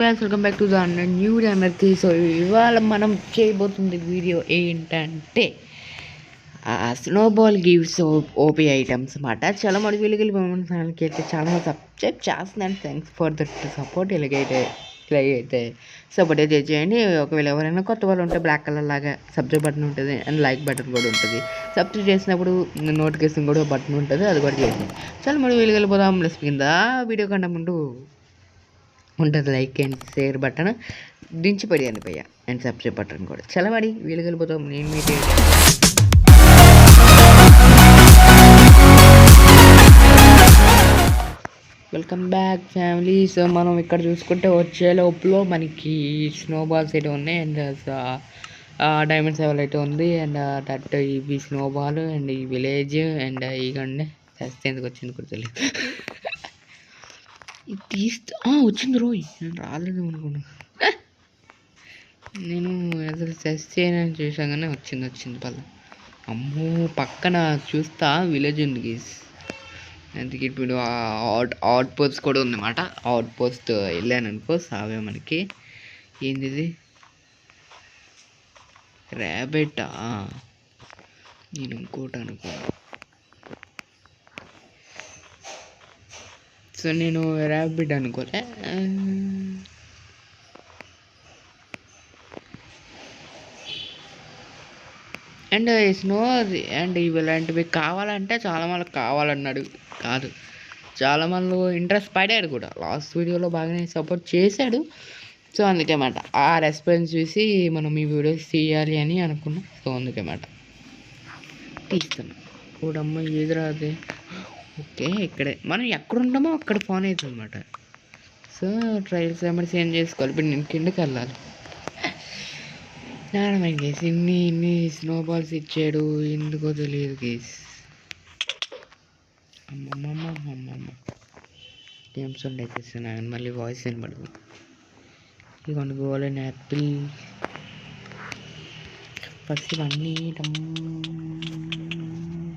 Welcome back to the new ఛానల్కి. So ఇవాళ మనం చేయబోతుంది వీడియో ఏంటంటే స్నోబాల్ గివ్స్ ఓపీ ఐటమ్స్ అన్నమాట. చాలా మంది వీళ్ళకి ఛానల్కి అయితే చాలా సబ్స్క్రైబ్ చేస్తున్నాను. Thanks for that support. ఇలాగైతే సపోర్ట్ అయితే చేయండి. ఒకవేళ ఎవరైనా కొత్త వాళ్ళు ఉంటే బ్లాక్ కలర్ లాగా సబ్స్క్రైబ్ బటన్ ఉంటుంది అండ్ లైక్ బటన్ కూడా ఉంటుంది. సబ్స్క్రైబ్ చేసినప్పుడు నోటిఫికేషన్ కూడా బటన్ ఉంటుంది, అది కూడా చేయండి. చాలా మంది వీళ్ళకి వెళ్ళిపోదాం. లెస్ కింద వీడియో కన్నా ముందు ఉంటుంది లైక్ అండ్ షేర్ బటన్ దించి పడేయండి భయ్య, అండ్ సబ్స్క్రైబ్ బటన్ కూడా చలవాడి వీళ్ళకి వెళ్ళిపోతాం. నేను meet welcome back family. So మనం ఇక్కడ చూసుకుంటే వచ్చే లోపల మనకి స్నోబాల్స్ అయితే ఉన్నాయి అండ్ డైమండ్ సెవెల్ అయితే ఉంది అండ్ దట్ ఇవి స్నోబాల్ అండ్ ఈ విలేజ్ అండ్ ఇగండి చేస్తే ఎందుకు వచ్చింది కూడా తెలియదు. తీస్తా వచ్చింది రోయ్, నేను రాలేదు అనుకున్నా. నేను అసలు సెస్ చేయనని చూసాను కానీ వచ్చింది పల్ల. అమ్మో పక్కన చూస్తా విలేజ్ ఉంది గీస్. అందుకే ఇప్పుడు అవుట్ పోస్ట్ కూడా ఉందన్నమాట. అవుట్ పోస్ట్ వెళ్ళాను అనుకో సావే మనకి. ఏంది ఇది ర్యాబెట్టా? నేను ఇంకోటి అనుకో. సో నేను ర్యాబిట్ అనుకోలే. అండ్ స్నో అండ్ ఇవి ఇలాంటివి కావాలంటే చాలా మందికి కావాలన్నాడు కాదు, చాలా మంది ఇంట్రెస్ట్ పడాడు కూడా. లాస్ట్ వీడియోలో బాగానే సపోర్ట్ చేశాడు. సో అందుకేమాట ఆ రెస్పాన్స్ చూసి మనం ఈ వీడియోస్ తీయాలి అని అనుకున్నాం. సో అందుకేమాట తీస్తున్నాం. కూడమ్మ ఏది రాదే. ఓకే ఇక్కడే మనం ఎక్కడుంటామో అక్కడ ఫోన్ అవుతుంది అనమాట. సో ట్రయల్స్ ఏమైనా చేంజ్ చేసుకోవాలి. ఇప్పుడు నేను కిందకి వెళ్ళాలి. నానమైన గేస్ ఇన్ని స్నోబాల్స్ ఇచ్చాడు ఎందుకో తెలియదు గేస్. అమ్మమ్మ గేమ్స్ ఉండేస్తున్నాను మళ్ళీ వాయిస్ వినబడదు. ఇదిగోండి గోల్డెన్ యాపిల్. ఫస్ట్ ఇవన్నీ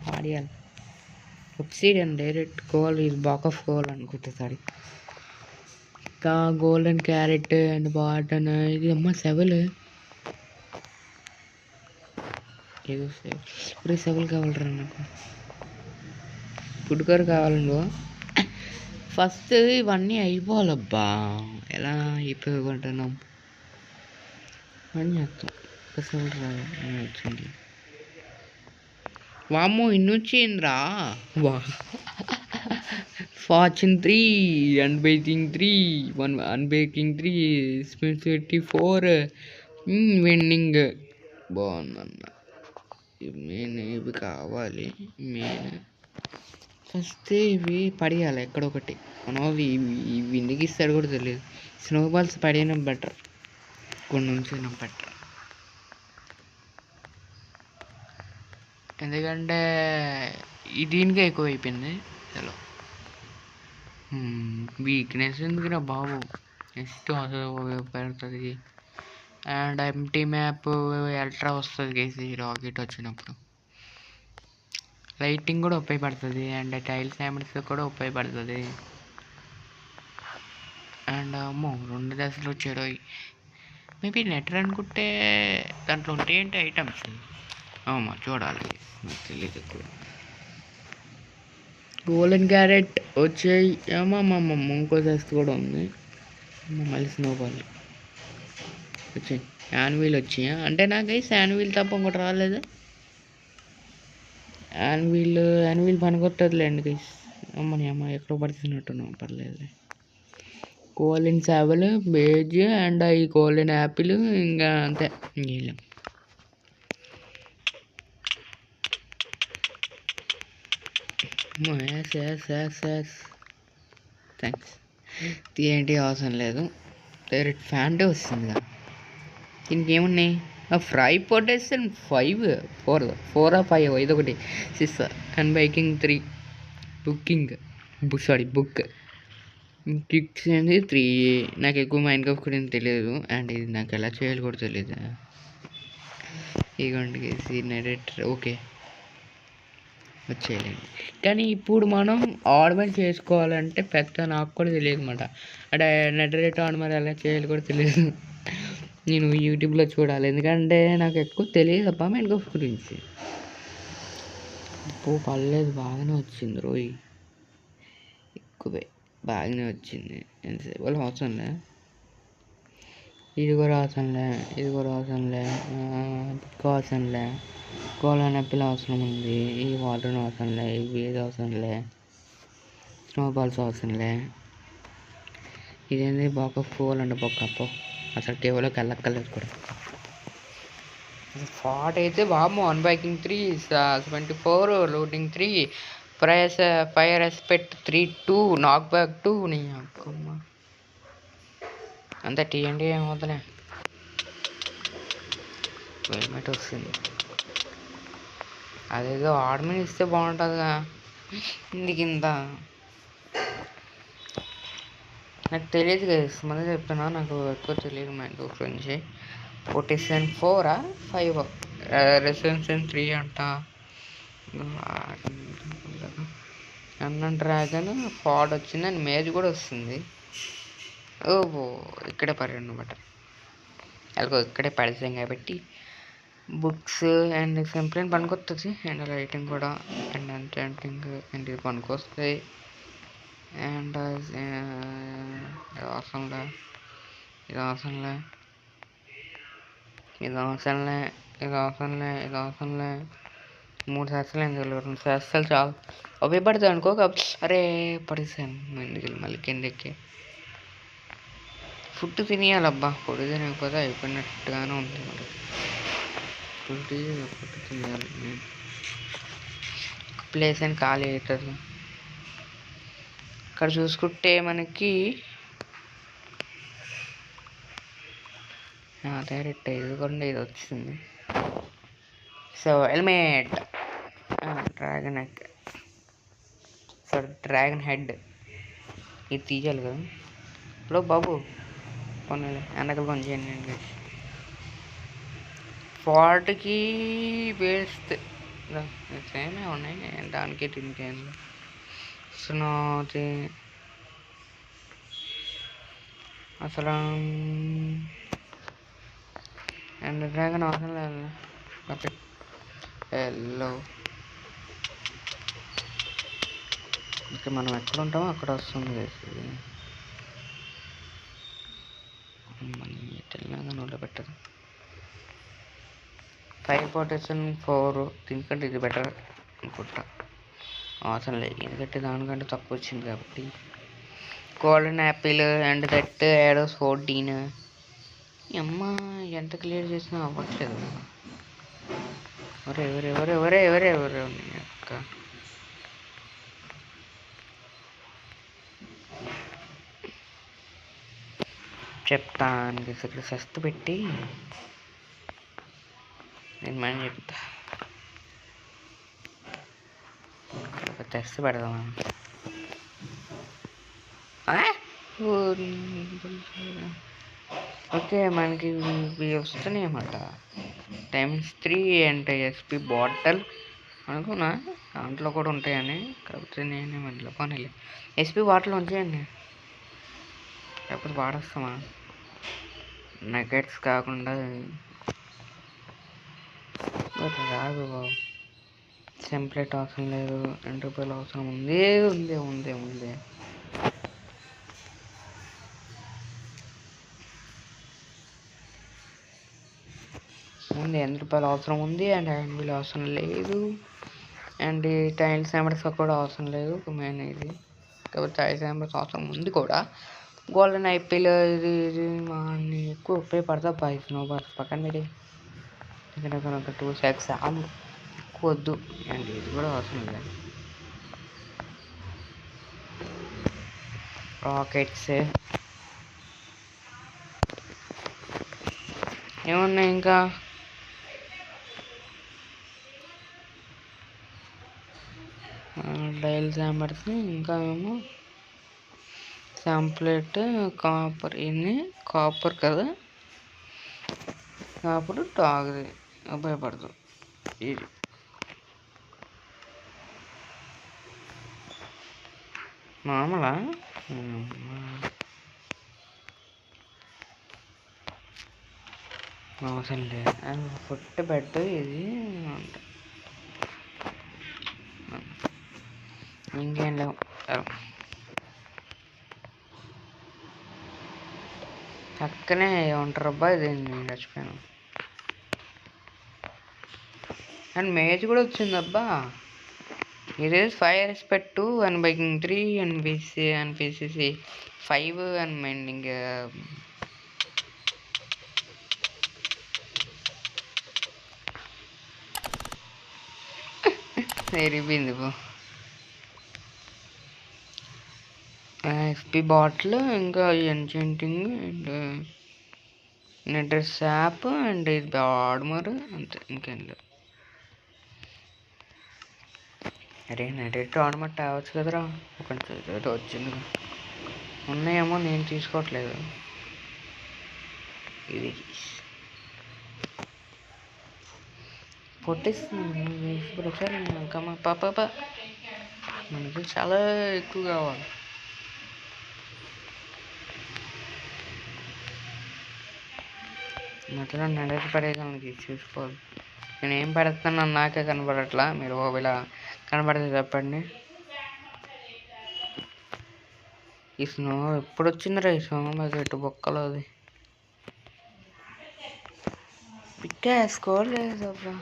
పాడియాలి. Obsidian direct goal is back of goal అనుకుంటా. సారీ ఇంకా గోల్డెన్ క్యారెట్ అండ్ బాటన్. ఇది అమ్మ సెవెల్ ఏదో ఇప్పుడు సెవెల్ కావాలరా నాకు. ఫుడ్ కర్ కావాలండి. ఫస్ట్ ఇవన్నీ అయిపోవాలబ్బా. ఎలా అయిపోకుంటున్నాం అని చేస్తాం. సెవెల్ రాదు వచ్చింది. వామ్మో ఇన్నొచ్చిందిరా. వా ఫార్చ్యూన్ 3 అన్బేకింగ్ 3 అన్బేకింగ్ 3 స్పెషాలిటీ 4 వెండింగ్. బాగుందన్న. మెయిన్ ఇవి కావాలి. మెయిన్ ఫస్ట్ ఇవి పడేయాలి ఎక్కడొకటి. మనం ఇవి ఎందుకు ఇస్తాడు కూడా తెలియదు. స్నోబాల్స్ పడేయడం బెటర్, కొన్ని ఉంచడం బెటర్. ఎందుకంటే దీనికే ఎక్కువ అయిపోయింది. చలో వీక్నెస్ ఎందుకురా బాబు, నెక్స్ట్ ఉపయోగపడుతుంది. అండ్ ఎంటీ మ్యాప్ అల్ట్రా వస్తుంది కేసి రాకెట్ వచ్చినప్పుడు. లైటింగ్ కూడా ఉపయోగపడుతుంది అండ్ టైల్స్ డ్యామేజ్ కూడా ఉపయోగపడుతుంది. అండ్ అమ్మో 2 దశలు వచ్చాడు. మేబీ నెటర్ అనుకుంటే దాంట్లో ఉంటాయంటే ఐటమ్స్ అమ్మా చూడాలి, తెలియదు కూడా. గోల్డెన్ క్యారెట్ వచ్చాయి. ఏమమ్మమ్మ ఇంకో దశ కూడా ఉంది. మళ్ళీ స్నోబాల్ వచ్చాయి. యాన్వీల్ వచ్చాయా అంటే నాకైతే యాన్వీల్ తప్ప ఇంకోటి రాలేదు. యాన్వీల్ పనికొస్తుందిలేండి గైస్. అమ్మని అమ్మ ఎక్కడో పడుతున్నట్టున్నాం, పర్లేదు. గోల్డెన్ సావెల్ బేజ్ అండ్ ఈ గోల్డెన్ యాపిల్ ఇంకా అంతే. ఇంకేం థ్యాంక్స్. ఏంటి అవసరం లేదు, డైరెక్ట్ ఫ్యాంటే వస్తుంది కదా. దీనికి ఏమున్నాయి? ఫ్రై పొటేషన్ 4 or 5 ఇదొకటి 6 అన్బేకింగ్ 3 బుక్ కిక్స్ అనేది 3. నాకు ఎక్కువ మైండ్ క్రాఫ్ట్ కూడా తెలియదు అండ్ ఇది నాకు ఎలా చేయాలి కూడా తెలియదు. ఇదిగోండి నెరేటర్. ఓకే వచ్చేయాలండి. కానీ ఇప్పుడు మనం ఆర్నమెంట్ చేసుకోవాలంటే పెద్ద నాకు కూడా తెలియదు అనమాట. అంటే నెట్ రేట్ ఆర్నమెంట్ ఎలా చేయాలి కూడా తెలియదు. నేను యూట్యూబ్లో చూడాలి, ఎందుకంటే నాకు ఎక్కువ తెలియదు అబ్బా మెంగోస్ గురించి. పర్లేదు బాగానే వచ్చింది రోయ్, ఎక్కువే బాగానే వచ్చింది. ఎంతసేపు అవసరంలే, ఇది కూడా అవసరంలే, ఇది కూడా అవసరంలే, అవసరంలే, కోళ్ళ పిల్ల అవసరం ఉంది, ఈ వాటర్ అవసరంలే, ఇవి ఏది అవసరంలే, స్నోబాల్స్ అవసరంలే. ఇదేంటి బాగా ఫోల్ అండి బొక్క అసలు టేబుల్లోకి వెళ్ళక్కర్లేదు కూడా. ఫాట్ అయితే బాబు అన్బైకింగ్ 3, 74, లూటింగ్ 3, ఫైర్ ఎస్పెక్ట్ 3-2, నాక్ బ్యాక్ 2. నీ అక్కమ్మ అంతే. టీఎన్టీ ఏమవుతులే, హెల్మెట్ వస్తుంది. అదేదో ఆర్మీ ఇస్తే బాగుంటుందిగా, ఇంత నాకు తెలియదు కదా, ముందే చెప్తున్నా నాకు ఎక్కువ తెలియదు మ్యాంగో గురించి. 47-4, 5 రెసిడెన్సీ 3 అంట. అన్న డ్రాగన్ ఫాడ్ వచ్చింది అండ్ మేజ్ కూడా వస్తుంది. ఓహో ఇక్కడే అనమాట, అలాగో ఇక్కడే పడిసాం కాబట్టి బుక్స్ అండ్ సింప్లైన్ పనికొస్తుంది. అండ్ రైటింగ్ కూడా, అండ్ ఎన్చాంటింగ్ అండ్ ఇది పనికొస్తాయి. అండ్ ఇది అవసరంలే, ఇది అవసరంలే, ఇది అవసరంలే, ఇది అవసరంలే, ఇది అవసరంలే. 3 శాస్త్రాలు ఎందుకు, 2 శాస్త్రాలు చాలు. ఉపయోగపడుతుంది అనుకో. అరే పడిసాను ఎందుకు మళ్ళీ కిందకి. ఫుడ్ తినేయాలబ్బా, ఫుడ్ తినకపోతే అయిపోయినట్టుగానే ఉంది. మరి ఫుడ్ తినేయాలి. ప్లేస్ అని ఖాళీ అవుతుంది. ఇక్కడ చూసుకుంటే మనకి డైరెక్ట్ ఇదిగోండి ఇది వచ్చింది. So helmet, dragon neck, so dragon head ఇది తీయాలి కదా. హలో బాబు కొనాలి, ఎండకలు పని చేయండి. ఫార్ట్కి వేస్తే సేమే ఉన్నాయి, దానికి దీనికి స్నోది అసలు. అండ్ డ్రాగన్ అవసరం లేదు. ఓకే హలో, ఓకే మనం ఎక్కడ ఉంటామో అక్కడ వస్తుంది. తెలంగాణలో పెట్టదు. 5-4 దీనికంటే ఇది బెటర్ అనుకుంటా. అవసరం లేదు, ఎందుకంటే దానికంటే తక్కువ వచ్చింది కాబట్టి. గోల్డెన్ యాపిల్ అండ్ దట్ యాడోస్ 14. అమ్మ ఎంత క్లియర్ చేసినా అవ్వట్లేదు. ఒరే ఒరే ఒరే ఒరే ఒరే ఒరే అక్క, చెప్తాను ఇక్కడ సస్తు పెట్టి నేను మనం చెప్తా. టెస్ట్ పెడదామా? ఓకే మనకి ఇవి వస్తున్నాయి అన్నమాట. -3 అండ్ ఎస్పీ బాటిల్ అనుకున్నా దాంట్లో కూడా ఉంటాయని, కాకపోతే నేను మధ్యలో కొనలే. ఎస్పీ బాటిల్ ఉంచేయండి, లేకపోతే వాడేస్తామా? నగెట్స్ కాకుండా రాదు బాబు. టెంప్లెట్ అవసరం లేదు, 2 రూపాయలు అవసరం ఉంది. ఉంది ఉంది ఉంది ఉంది 2 రూపాయలు అవసరం ఉంది. అండ్ హ్యాండ్ అవసరం లేదు. అండ్ టైల్ శాంబర్స్ కూడా అవసరం లేదు మెయిన్ ఇది, కాబట్టి టైల్ శాంబర్స్ అవసరం ఉంది కూడా. గోల్డెన్ ఐపీఎల్ ఇది మా ఎక్కువ ఉపయోగపడతా బాయ్. స్నోబాల్ పక్కన పెట్టి ఇక్కడ ఒక 2 సెక్స్ ఎక్కువ వద్దు. అండ్ ఇది కూడా అవసరం లేదు. రాకెట్స్ ఏమున్నాయి ఇంకా? డైల్ శాంబర్స్, ఇంకా ఏమో శాంప్లెట్, కాపర్. ఇన్ని కాపర్ కదా, కాపర్ టాగ్ ఉపయోగపడుతుంది. ఇది నార్మలా అవసరం లేదు ఫుట్ బెడ్ ఇది ఇంకేం లేవు పక్కనే ఉంటారు అబ్బా ఇది నేను చచ్చిపోయాను అండ్ మేజ్ కూడా వచ్చిందబ్బా ఇది 5 respect 2 and biking 3 and BC and PCC 5 and minding సరిపోయింది పో ఎఫ్పి బాటిల్ ఇంకా ఎన్చెంటింగ్ అండ్ నెడ్రెస్ యాప్ అండ్ ఇది ఆర్మర్ అంతే ఇంకేం లేదు అరే నెట్ ఆర్మర్ తేవచ్చు కదరా కొంచెం ఏదో వచ్చింది ఉన్నాయేమో నేను తీసుకోవట్లేదు ఇది పొట్టేస్తుంది ఒకసారి ఇంకా మా పాప మనకి చాలా ఎక్కువ కావాలి మధ్యలో నడచి పడేదానికి చూసుకోవాలి నేను ఏం పెడుతున్నాను నాకే కనపడట్లా మీరు ఇలా కనపడితే చెప్పండి ఈ స్నో ఎప్పుడు వచ్చిందిరా ఈ స్నో మాకు ఎటు బొక్కలో అది పిక్కేసుకోలేదు అబ్బా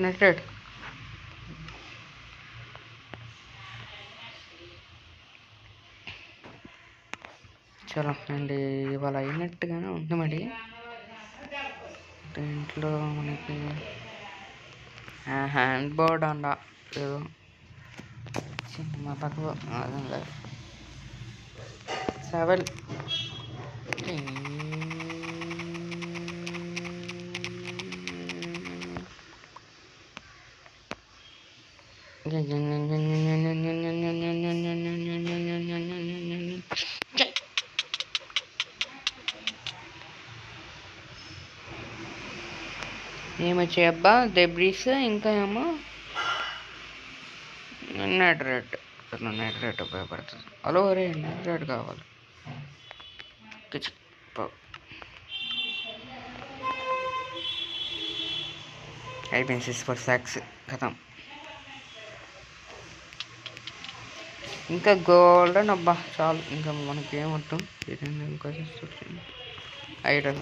నెట్టెడ్ చలో అండి ఇవాళ అయినట్టుగానే ఉంది మరి దీంట్లో మనకి హ్యాండ్ బోర్డ్ అండ ఏదో చిన్న పక్క అదే 7 ఏమొచ్చాయి అబ్బా దెబ్రీస్ ఇంకా ఏమో నెట్ రేట్ ఉపయోగపడుతుంది హలో అరే నెట్ రేట్ కావాలి అయిపోయింది 6 సాక్స్ కథం ఇంకా గోల్డెన్ అబ్బా చాలు ఇంకా మనకి ఏమొద్దు ఇంకా ఐరన్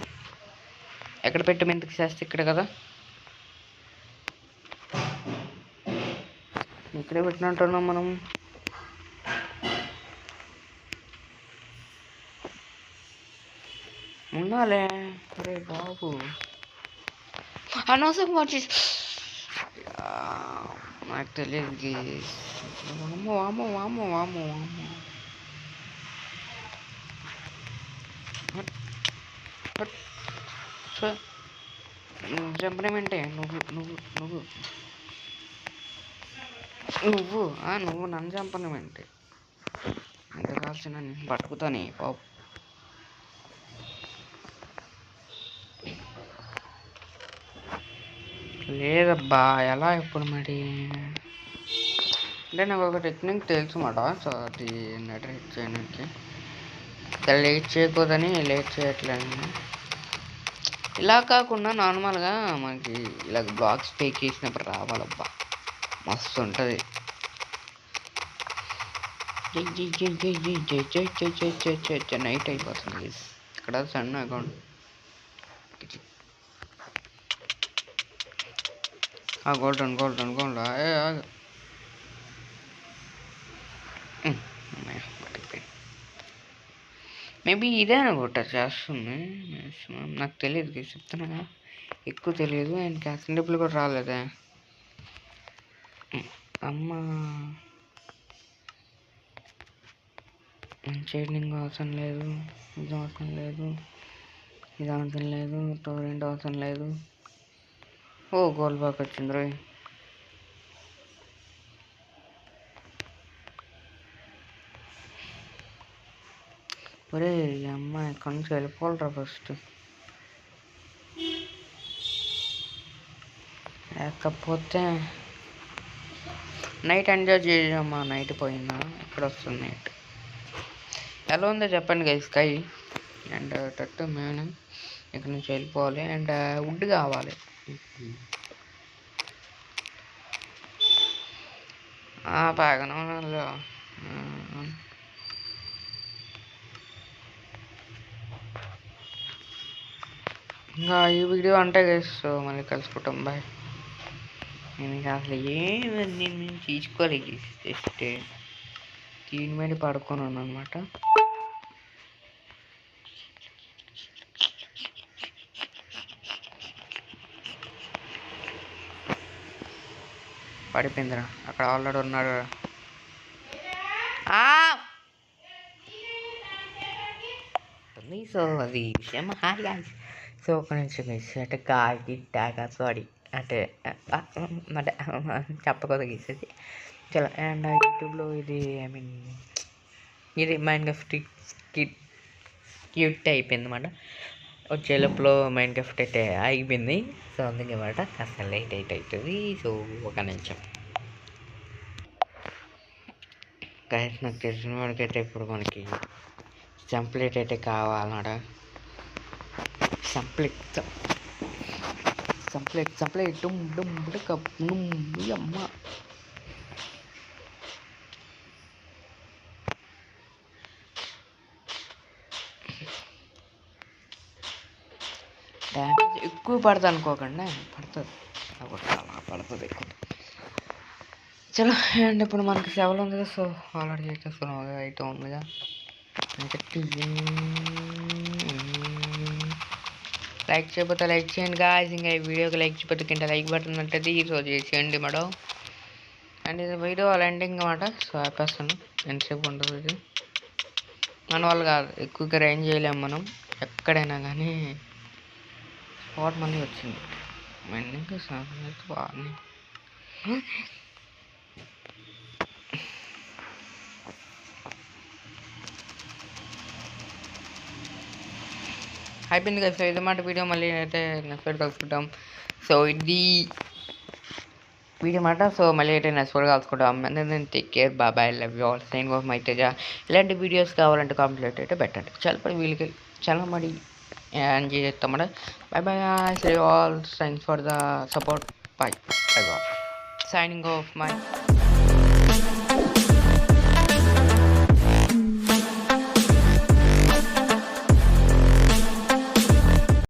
ఎక్కడ పెట్టి ఎందుకు చేస్తే ఇక్కడ కదా ఇక్కడే పెట్టినట్టున్నాం మనం ఉండాలే అరే బాబు అనవసరం వచ్చి నాకు తెలియదు వామో వామో వామో వామో వామో చంపడమేంటే నువ్వు నన్ను చంపడమేంటి ఎంత కాల్సిన నేను పట్టుకుతానే పాపు లేదబ్బా ఎలా ఇప్పుడు మరి అంటే నాకు ఒక టెక్నిక్ తెలుసు మాట సో అది నెట్ చేయడానికి లేట్ చేయకూడదని లేట్ చేయట్లేదు ఇలా కాకుండా నార్మల్గా మనకి ఇలా బ్లాక్స్ పేక్ చేసినప్పుడు రావాలబ్బా మస్తు ఉంటుంది నైట్ అయిపోతుంది ఇక్కడ సన్ అకౌంట్ గోల్డెన్ మేబీ ఇదే అనుకుంటా చేస్తుంది నాకు తెలియదు చెప్తున్నా ఎక్కువ తెలియదు అండ్ క్యాష్ డబ్బులు కూడా రాలేదే అమ్మ షేడింగ్ అవసరం లేదు ఇది అవసరం లేదు ఇది అవసరం లేదు టోరెంట్ అవసరం లేదు ఓ గోల్డ్ బాక్ వచ్చింది రోయ్ ఒరే అమ్మ ఎక్కడి నుంచి వెళ్ళిపోవాలరా ఫస్ట్ లేకపోతే నైట్ ఎంజాయ్ చేసామా, నైట్ పోయిందా, ఇక్కడ వస్తుంది నైట్. ఎలా ఉందో చెప్పండి గైస్ స్కై. అండ్ టట్టు మేము ఇక్కడ నుంచి వెళ్ళిపోవాలి. అండ్ వుడ్ కావాలి. బాగానే ఇంకా ఈ వీడియో అంటే గైస్ మళ్ళీ కలుసుకుంటాం. బాయ్. నేను అసలు నేను తీసుకోలేదు, జస్ట్ దీని మీద పడుకున్నాను అనమాట. పడిపోయిందిరా, అక్కడ ఆల్రెడీ ఉన్నాడు. సో అది విషయం సో ఒక నిమిషం గీసి అంటే గిట్టాక సారీ అంటే చెప్పకూడదు గీసేది చాలా. అండ్ యూట్యూబ్లో ఇది ఇది మైన్క్రాఫ్ట్ క్యూట్ అయిపోయింది అనమాట. వచ్చే లోపల మైన్క్రాఫ్ట్ అయితే అయిపోయింది. సో అందుకే అనమాట కాస్త లేట్ అవుతుంది. సో ఒక నిమిషం గైస్, నాకు తెలిసిన వాడికైతే ఇప్పుడు మనకి సంప్లీట్ అయితే కావాలన్నమాట. సంప్లీట్ డుమ్ డుమ్ కప్ అమ్మ. డ్యామేజ్ ఎక్కువ పడుతుంది అనుకోకండి, పడుతుంది అలా పడుతుంది ఎక్కువ. చలో. అండ్ ఇప్పుడు మనకి 7 ఉంది కదా, సో ఆల్రెడీ చేసేసుకున్నాం. అయితే ఉందిగా లైక్ చేయకపోతే లైక్ చేయండి గాయ్స్. ఇంకా ఈ వీడియోకి లైక్ చేయకపోతే కింద లైక్ బటన్ ఉంటుంది, సో చేసేయండి మేడం. అండ్ ఇది వీడియో ఎండింగ్ అన్నమాట. సో ఆపేస్తాను, ఎంతసేపు ఉంటుంది ఇది. మన వాళ్ళు కాదు, ఎక్కువగా రైన్ చేయలేము మనం ఎక్కడైనా కానీ. స్పాట్ మళ్ళీ వచ్చింది ఎండింగ్ బాగుంది. అయిపోయింది కదా. సో ఇది మాట వీడియో, మళ్ళీ అయితే నెక్స్ట్ కలుసుకుంటాం. సో ఇది వీడియో మాట. సో మళ్ళీ అయితే నెక్స్ట్ కలుసుకుంటాం. నేను టేక్ కేర్, బాబాయ్, love you all, sign off my Teja. ఇలాంటి వీడియోస్ కావాలంటే కాంప్లీట్ అయితే పెట్టండి. చాలా వీళ్ళకి చాలా మరి ఎంజాయ్ చేస్తాం మాట. Bye bye, see all, thanks for the support. Bye bye, signing off my